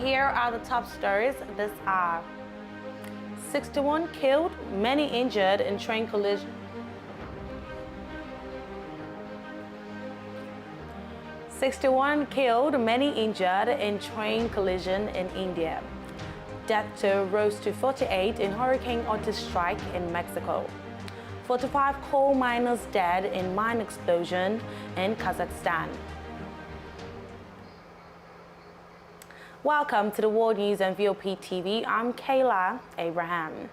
here are the top stories this hour. 61 killed, many injured in train collision. 61 killed, many injured in train collision in India. Death toll rose to 48 in Hurricane Otis strike in Mexico. 45 coal miners dead in mine explosion in Kazakhstan. Welcome to the World News and VOP TV. I'm Kayla Abraham.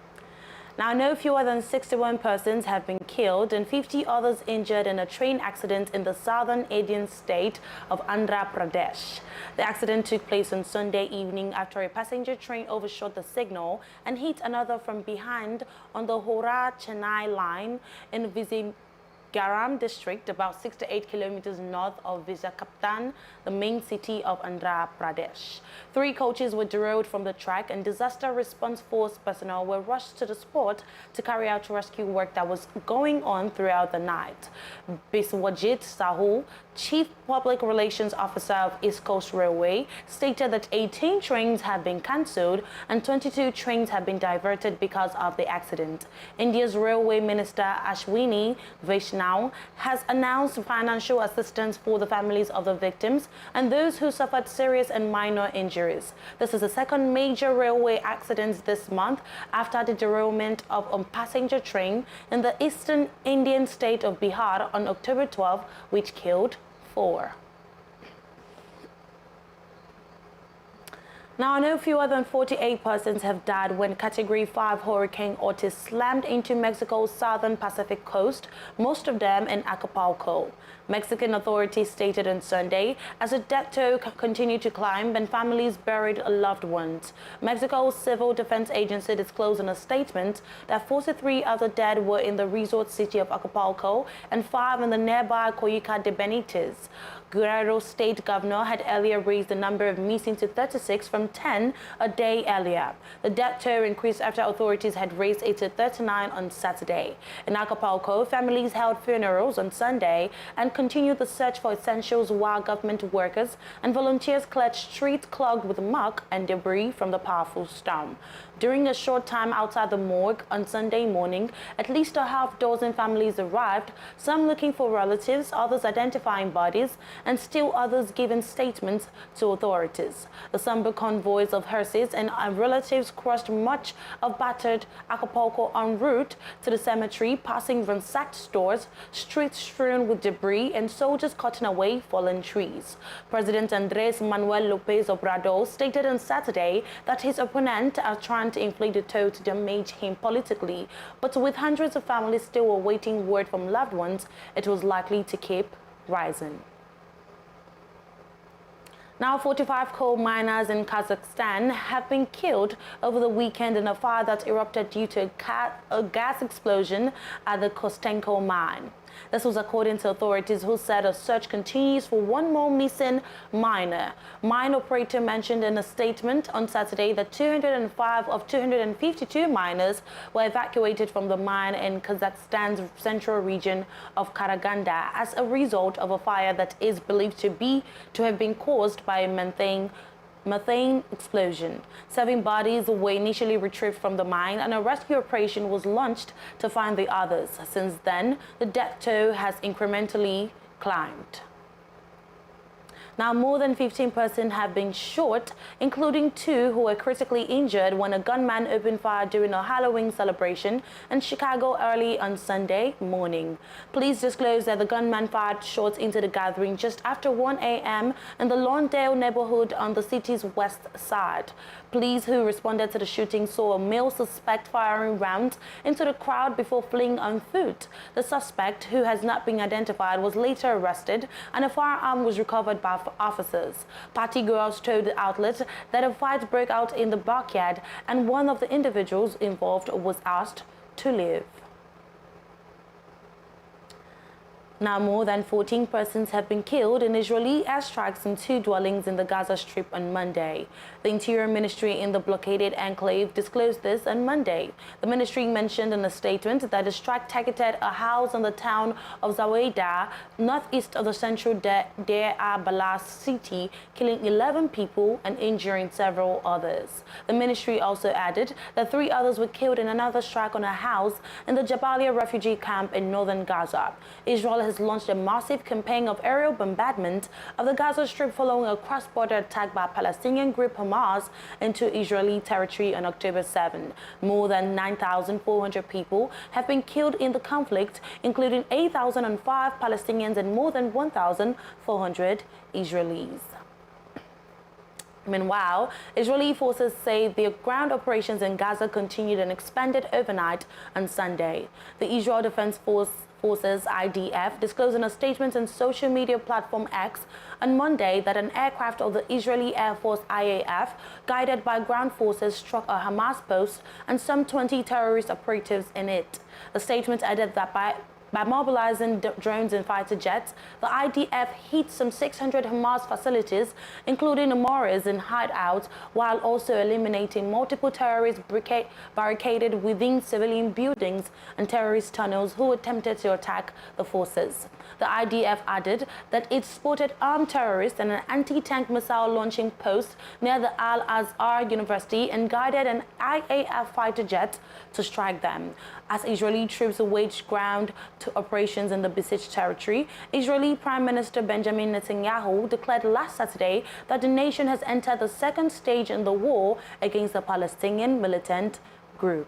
Now, no fewer than 61 persons have been killed and 50 others injured in a train accident in the southern Indian state of Andhra Pradesh. The accident took place on Sunday evening after a passenger train overshot the signal and hit another from behind on the Howrah-Chennai line in Vizagaram district, about 6 to 8 kilometers north of Visakhapatnam, the main city of Andhra Pradesh. 3 coaches were derailed from the track and disaster response force personnel were rushed to the spot to carry out rescue work that was going on throughout the night. Biswajit Sahu, Chief Public Relations Officer of East Coast Railway, stated that 18 trains have been cancelled and 22 trains have been diverted because of the accident. India's Railway Minister Ashwini Vaishnaw has announced financial assistance for the families of the victims and those who suffered serious and minor injuries. This is the second major railway accident this month after the derailment of a passenger train in the eastern Indian state of Bihar on October 12, which killed 4. Now, no fewer than 48 persons have died when Category 5 Hurricane Otis slammed into Mexico's southern Pacific coast, most of them in Acapulco. Mexican authorities stated on Sunday as the death toll continued to climb and families buried loved ones. Mexico's Civil Defense Agency disclosed in a statement that 43 other dead were in the resort city of Acapulco and 5 in the nearby Coyuca de Benitez. Guerrero State Governor had earlier raised the number of missing to 36 from 10 a day earlier. The death toll increased after authorities had raised it to 39 on Saturday. In Acapulco, families held funerals on Sunday and continued the search for essentials while government workers and volunteers cleared streets clogged with muck and debris from the powerful storm. During a short time outside the morgue on Sunday morning, at least a half dozen families arrived, some looking for relatives, others identifying bodies, and still others giving statements to authorities. The somber convoys of hearses and relatives crossed much of battered Acapulco en route to the cemetery, passing ransacked stores, streets strewn with debris, and soldiers cutting away fallen trees. President Andrés Manuel López Obrador stated on Saturday that his opponents are trying to inflict a toll to damage him politically, but with hundreds of families still awaiting word from loved ones, it was likely to keep rising. Now, 45 coal miners in Kazakhstan have been killed over the weekend in a fire that erupted due to a gas explosion at the Kostenko mine. This was according to authorities who said a search continues for one more missing miner. Mine operator mentioned in a statement on Saturday that 205 of 252 miners were evacuated from the mine in Kazakhstan's central region of Karaganda as a result of a fire that is believed to have been caused by a methane explosion. 7 bodies were initially retrieved from the mine and a rescue operation was launched to find the others. Since then, the death toll has incrementally climbed. Now, more than 15 persons have been shot, including 2 who were critically injured when a gunman opened fire during a Halloween celebration in Chicago early on Sunday morning. Police disclosed that the gunman fired shots into the gathering just after 1 a.m. in the Lawndale neighborhood on the city's west side. Police who responded to the shooting saw a male suspect firing rounds into the crowd before fleeing on foot. The suspect, who has not been identified, was later arrested and a firearm was recovered by officers. Party girls told the outlet that a fight broke out in the backyard and one of the individuals involved was asked to leave. Now, more than 14 persons have been killed in Israeli airstrikes in 2 dwellings in the Gaza Strip on Monday. The Interior Ministry in the blockaded enclave disclosed this on Monday. The ministry mentioned in a statement that the strike targeted a house in the town of Zaweda, northeast of the central Deir al-Balah city, killing 11 people and injuring several others. The ministry also added that 3 others were killed in another strike on a house in the Jabalia refugee camp in northern Gaza. Israel has launched a massive campaign of aerial bombardment of the Gaza Strip following a cross-border attack by Palestinian group Hamas into Israeli territory on October 7. More than 9,400 people have been killed in the conflict, including 8,005 Palestinians and more than 1,400 Israelis. Meanwhile, Israeli forces say their ground operations in Gaza continued and expanded overnight on Sunday. The Israel Defense Forces IDF disclosed in a statement on social media platform X on Monday that an aircraft of the Israeli Air Force IAF, guided by ground forces, struck a Hamas post and some 20 terrorist operatives in it. The statement added that by mobilizing drones and fighter jets, the IDF hit some 600 Hamas facilities, including mortars and hideouts, while also eliminating multiple terrorists barricaded within civilian buildings and terrorist tunnels who attempted to attack the forces. The IDF added that it spotted armed terrorists and an anti-tank missile launching post near the Al-Azhar University and guided an IAF fighter jet to strike them. As Israeli troops waged ground to operations in the besieged territory, Israeli Prime Minister Benjamin Netanyahu declared last Saturday that the nation has entered the second stage in the war against the Palestinian militant group.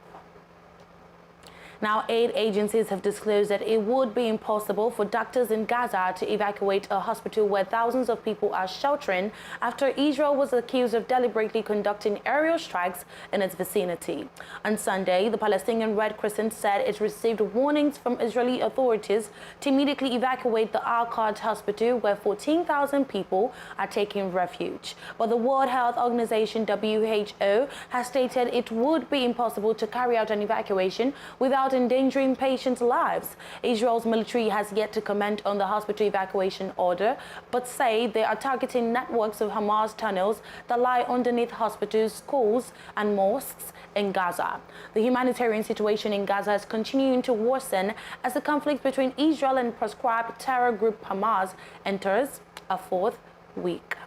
Now, aid agencies have disclosed that it would be impossible for doctors in Gaza to evacuate a hospital where thousands of people are sheltering after Israel was accused of deliberately conducting aerial strikes in its vicinity. On Sunday, the Palestinian Red Crescent said it received warnings from Israeli authorities to immediately evacuate the Al-Quds hospital, where 14,000 people are taking refuge. But the World Health Organization, WHO, has stated it would be impossible to carry out an evacuation without endangering patients' lives. Israel's military has yet to comment on the hospital evacuation order, but say they are targeting networks of Hamas tunnels that lie underneath hospitals, schools, and mosques in Gaza. The humanitarian situation in Gaza is continuing to worsen as the conflict between Israel and proscribed terror group Hamas enters a 4th week.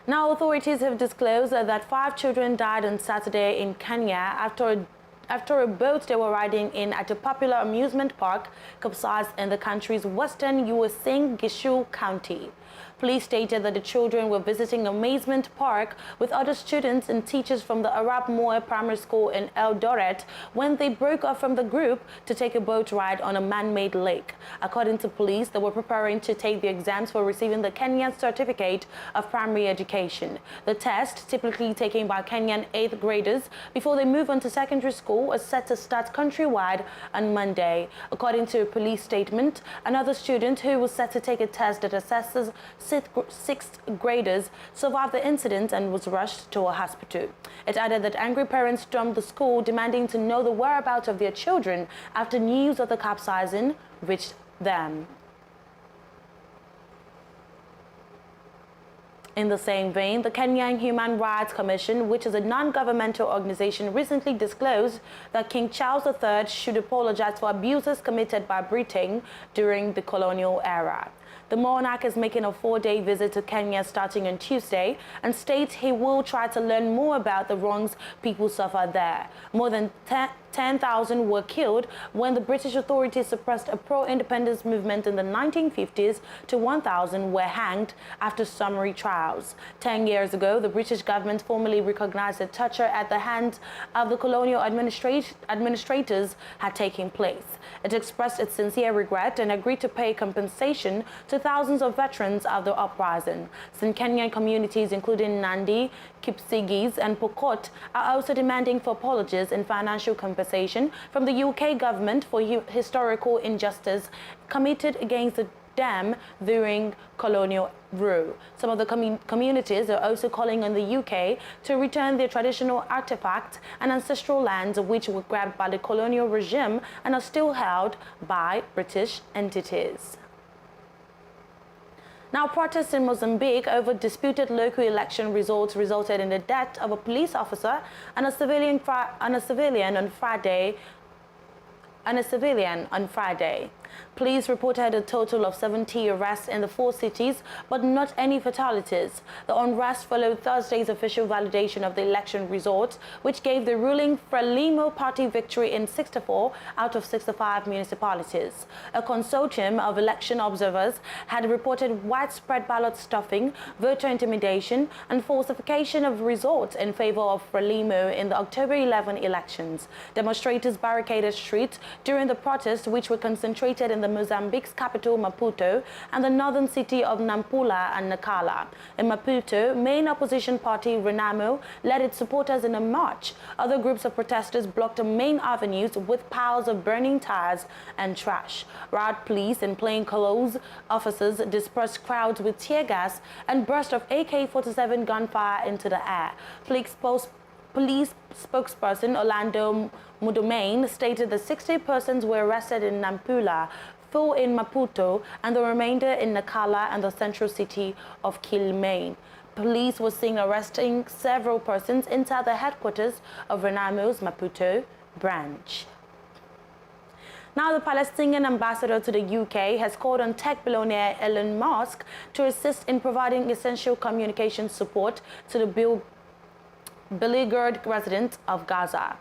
Now, authorities have disclosed that 5 children died on Saturday in Kenya after a boat they were riding in at a popular amusement park capsized in the country's western Uasin Gishu County. Police stated that the children were visiting an amusement park with other students and teachers from the Arab Moy Primary School in Eldoret when they broke off from the group to take a boat ride on a man-made lake. According to police, they were preparing to take the exams for receiving the Kenyan Certificate of Primary Education. The test, typically taken by Kenyan 8th graders before they move on to secondary school, is set to start countrywide on Monday. According to a police statement, another student who was set to take a test that assesses 6th graders survived the incident and was rushed to a hospital. It added that angry parents stormed the school demanding to know the whereabouts of their children after news of the capsizing reached them. In the same vein, the Kenyan Human Rights Commission, which is a non-governmental organization, recently disclosed that King Charles III should apologize for abuses committed by Britain during the colonial era. The monarch is making a 4-day visit to Kenya starting on Tuesday and states he will try to learn more about the wrongs people suffer there. More than 10,000 were killed when the British authorities suppressed a pro-independence movement in the 1950s to 1,000 were hanged after summary trials. 10 years ago, the British government formally recognized that torture at the hands of the colonial administrators had taken place. It expressed its sincere regret and agreed to pay compensation to thousands of veterans of the uprising. Some Kenyan communities, including Nandi, Kipsigis, and Pokot, are also demanding for apologies and financial compensation from the UK government for historical injustice committed against the them during colonial rule. Some of the communities are also calling on the UK to return their traditional artifacts and ancestral lands which were grabbed by the colonial regime and are still held by British entities. Now, protests in Mozambique over disputed local election results resulted in the death of a police officer and a civilian on Friday. Police reported a total of 70 arrests in the 4 cities, but not any fatalities. The unrest followed Thursday's official validation of the election results, which gave the ruling Frelimo party victory in 64 out of 65 municipalities. A consortium of election observers had reported widespread ballot stuffing, voter intimidation, and falsification of results in favor of Frelimo in the October 11 elections. Demonstrators barricaded streets during the protests, which were concentrated in the Mozambique's capital Maputo and the northern city of Nampula and Nacala. In Maputo, main opposition party Renamo led its supporters in a march. Other groups of protesters blocked the main avenues with piles of burning tires and trash. Riot police and plainclothes officers dispersed crowds with tear gas and burst of AK-47 gunfire into the air. Police spokesperson Orlando Mudomain stated that 60 persons were arrested in Nampula, 4 in Maputo, and the remainder in Nacala and the central city of Quilmaine. Police were seen arresting several persons inside the headquarters of Renamo's Maputo branch. Now, the Palestinian ambassador to the UK has called on tech billionaire Elon Musk to assist in providing essential communication support to the beleaguered residents of Gaza.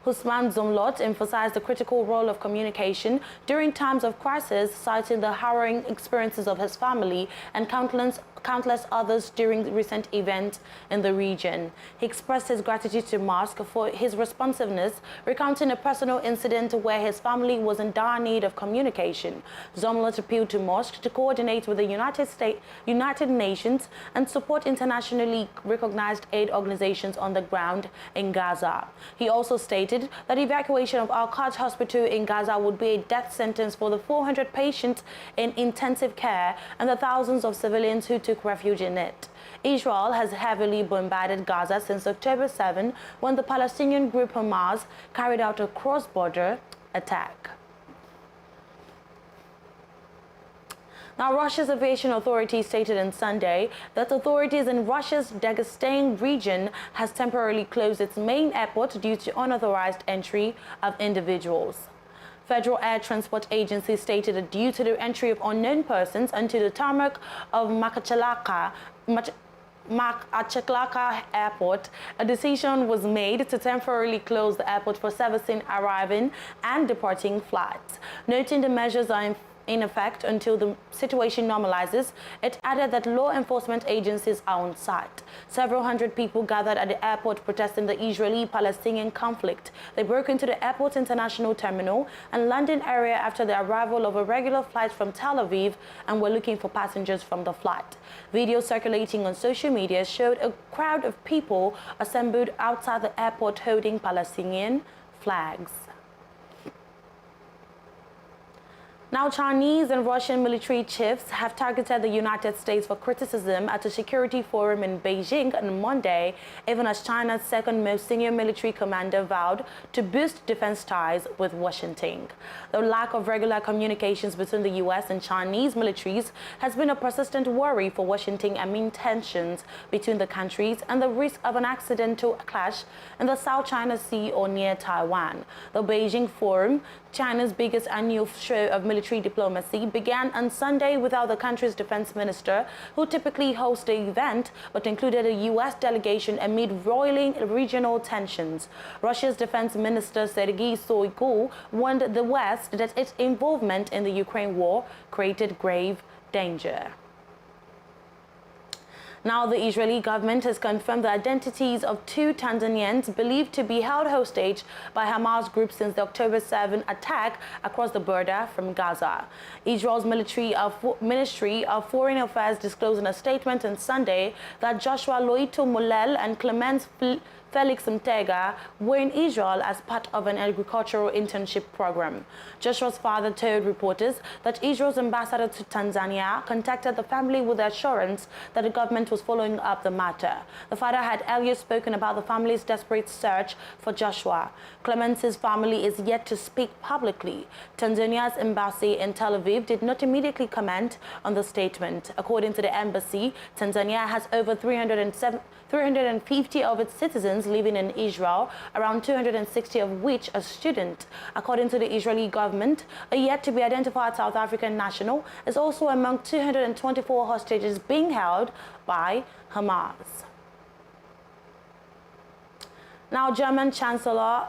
Husman Zomlot emphasized the critical role of communication during times of crisis, citing the harrowing experiences of his family and countless others during recent events in the region. He expressed his gratitude to Musk for his responsiveness, recounting a personal incident where his family was in dire need of communication. Zomlot appealed to Musk to coordinate with the United Nations and support internationally recognized aid organizations on the ground in Gaza. He also stated that evacuation of Al-Quds Hospital in Gaza would be a death sentence for the 400 patients in intensive care and the thousands of civilians who took refuge in it. Israel has heavily bombarded Gaza since October 7, when the Palestinian group Hamas carried out a cross-border attack. Now, Russia's aviation authority stated on Sunday that authorities in Russia's Dagestan region has temporarily closed its main airport due to unauthorized entry of individuals. Federal Air Transport Agency stated that due to the entry of unknown persons onto the tarmac of Makachalaka Airport, a decision was made to temporarily close the airport for servicing arriving and departing flights. Noting the measures are in effect until the situation normalizes, it added that law enforcement agencies are on site. Several hundred people gathered at the airport protesting the Israeli-Palestinian conflict. They broke into the airport's international terminal and landing area after the arrival of a regular flight from Tel Aviv and were looking for passengers from the flight. Videos circulating on social media showed a crowd of people assembled outside the airport holding Palestinian flags. Now, Chinese and Russian military chiefs have targeted the United States for criticism at a security forum in Beijing on Monday, even as China's second most senior military commander vowed to boost defense ties with Washington. The lack of regular communications between the U.S. and Chinese militaries has been a persistent worry for Washington amid tensions between the countries and the risk of an accidental clash in the South China Sea or near Taiwan. The Beijing Forum, China's biggest annual show of military diplomacy, began on Sunday without the country's defense minister, who typically hosts the event, but included a U.S. delegation amid roiling regional tensions. Russia's defense minister Sergei Shoigu warned the West that its involvement in the Ukraine war created grave danger. Now, the Israeli government has confirmed the identities of 2 Tanzanians believed to be held hostage by Hamas group since the October 7 attack across the border from Gaza. Israel's Ministry of Foreign Affairs disclosed in a statement on Sunday that Joshua Loito Molel and Clemens Felix Mtega, were in Israel as part of an agricultural internship program. Joshua's father told reporters that Israel's ambassador to Tanzania contacted the family with the assurance that the government was following up the matter. The father had earlier spoken about the family's desperate search for Joshua. Clemence's family is yet to speak publicly. Tanzania's embassy in Tel Aviv did not immediately comment on the statement. According to the embassy, Tanzania has over 350 of its citizens living in Israel, around 260 of which are students. According to the Israeli government, a yet-to-be-identified South African national is also among 224 hostages being held by Hamas. Now, German Chancellor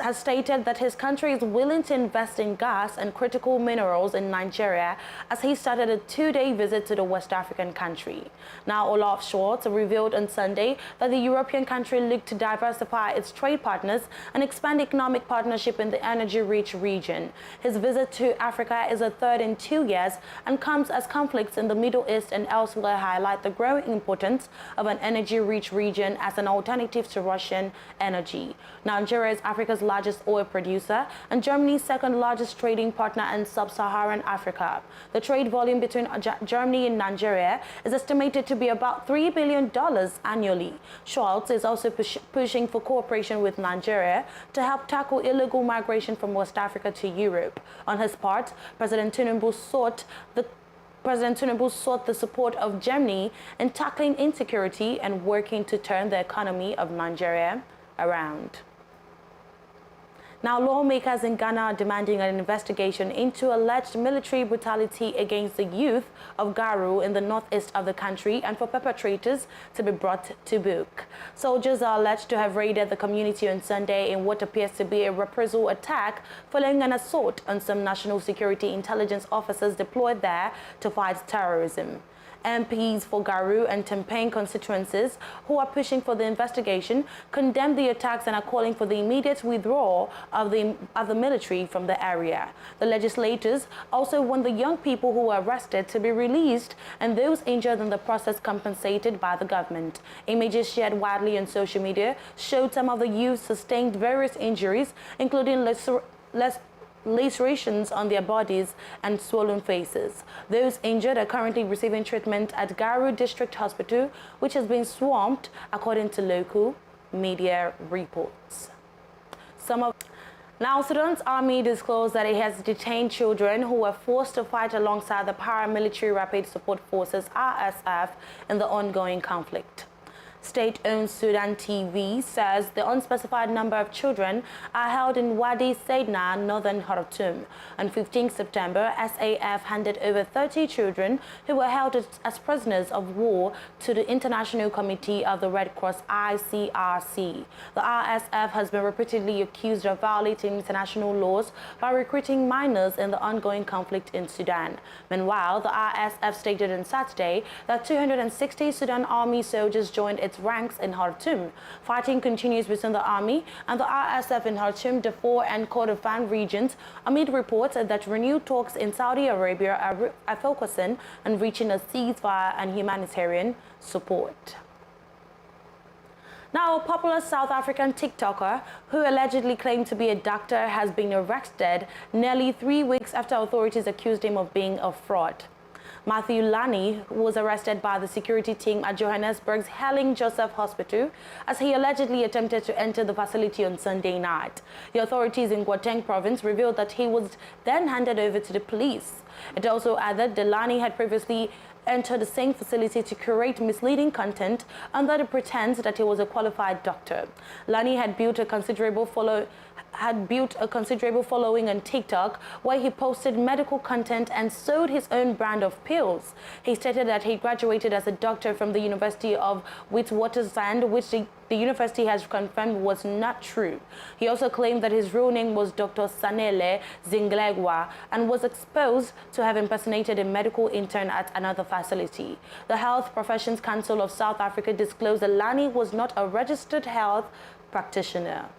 has stated that his country is willing to invest in gas and critical minerals in Nigeria as he started a two-day visit to the West African country. Now, Olaf Scholz revealed on Sunday that the European country looked to diversify its trade partners and expand economic partnership in the energy-rich region. His visit to Africa is a third in 2 years and comes as conflicts in the Middle East and elsewhere highlight the growing importance of an energy-rich region as an alternative to Russian energy. Nigeria is Africa's largest oil producer and Germany's second largest trading partner in sub-Saharan Africa. The trade volume between Germany and Nigeria is estimated to be about $3 billion annually. Scholz is also pushing for cooperation with Nigeria to help tackle illegal migration from West Africa to Europe. On his part, President Tinubu sought the support of Germany in tackling insecurity and working to turn the economy of Nigeria around. Now, lawmakers in Ghana are demanding an investigation into alleged military brutality against the youth of Garu in the northeast of the country and for perpetrators to be brought to book. Soldiers are alleged to have raided the community on Sunday in what appears to be a reprisal attack following an assault on some national security intelligence officers deployed there to fight terrorism. MPs for Garu and Tempane constituencies who are pushing for the investigation condemned the attacks and are calling for the immediate withdrawal of the military from the area. The legislators also want the young people who were arrested to be released and those injured in the process compensated by the government. Images shared widely on social media showed some of the youth sustained various injuries, including lacerations on their bodies and swollen faces. Those injured are currently receiving treatment at Garu District Hospital, which has been swamped, according to local media reports. Now, Sudan's army disclosed that it has detained children who were forced to fight alongside the paramilitary Rapid Support Forces (RSF) in the ongoing conflict. State-owned Sudan TV says the unspecified number of children are held in Wadi Seydna, northern Khartoum. On 15 September, SAF handed over 30 children who were held as prisoners of war to the International Committee of the Red Cross (ICRC). The RSF has been repeatedly accused of violating international laws by recruiting minors in the ongoing conflict in Sudan. Meanwhile, the RSF stated on Saturday that 260 Sudan Army soldiers joined its ranks in Khartoum. Fighting continues between the army and the RSF in Khartoum, Darfur and Kordofan regions amid reports that renewed talks in Saudi Arabia are focusing on reaching a ceasefire and humanitarian support. Now, a popular South African TikToker who allegedly claimed to be a doctor has been arrested nearly 3 weeks after authorities accused him of being a fraud. Matthew Lani was arrested by the security team at Johannesburg's Helen Joseph Hospital as he allegedly attempted to enter the facility on Sunday night. The authorities in Gauteng province revealed that he was then handed over to the police. It also added that Lani had previously entered the same facility to curate misleading content under the pretense that he was a qualified doctor. Lani had built a considerable following on TikTok, where he posted medical content and sold his own brand of pills. He stated that he graduated as a doctor from the University of Witwatersrand, which the university has confirmed was not true. He also claimed that his real name was Dr. Sanele Zinglegwa and was exposed to have impersonated a medical intern at another facility. The Health Professions Council of South Africa disclosed that Lani was not a registered health practitioner.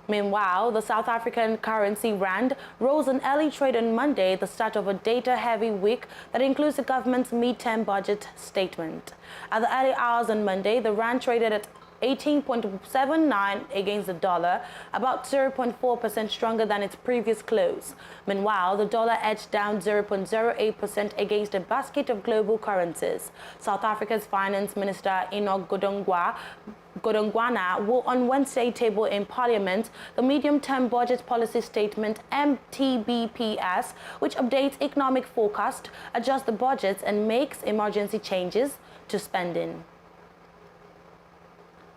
Meanwhile, the South African currency rand rose in early trade on Monday, the start of a data-heavy week that includes the government's mid-term budget statement. At the early hours on Monday, the rand traded at 18.79 against the dollar, about 0.4% stronger than its previous close. Meanwhile, the dollar edged down 0.08% against a basket of global currencies. South Africa's Finance Minister Enoch Godongwana will on Wednesday table in Parliament the medium-term budget policy statement MTBPS, which updates economic forecast, adjusts the budgets and makes emergency changes to spending.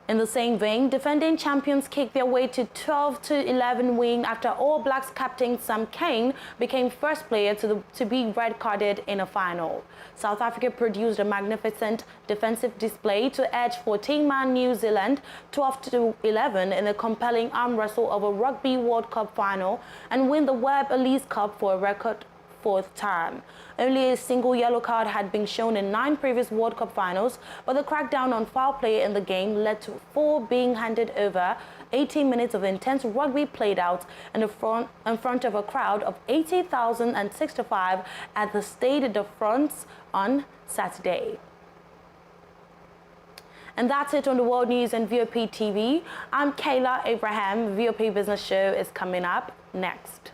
In the same vein, defending champions kicked their way to 12-11 win after All Blacks captain Sam Cane became first player to be red-carded in a final. South Africa produced a magnificent defensive display to edge 14-man New Zealand 12-11 in a compelling arm wrestle of a Rugby World Cup final and win the Webb Elite Cup for a record fourth time. Only a single yellow card had been shown in 9 previous World Cup finals, but the crackdown on foul play in the game led to 4 being handed over. 18 minutes of intense rugby played out in front of a crowd of 80,065 at the Stade de France on Saturday. And that's it on the World News and VOP TV. I'm Kayla Abraham. VOP Business Show is coming up next.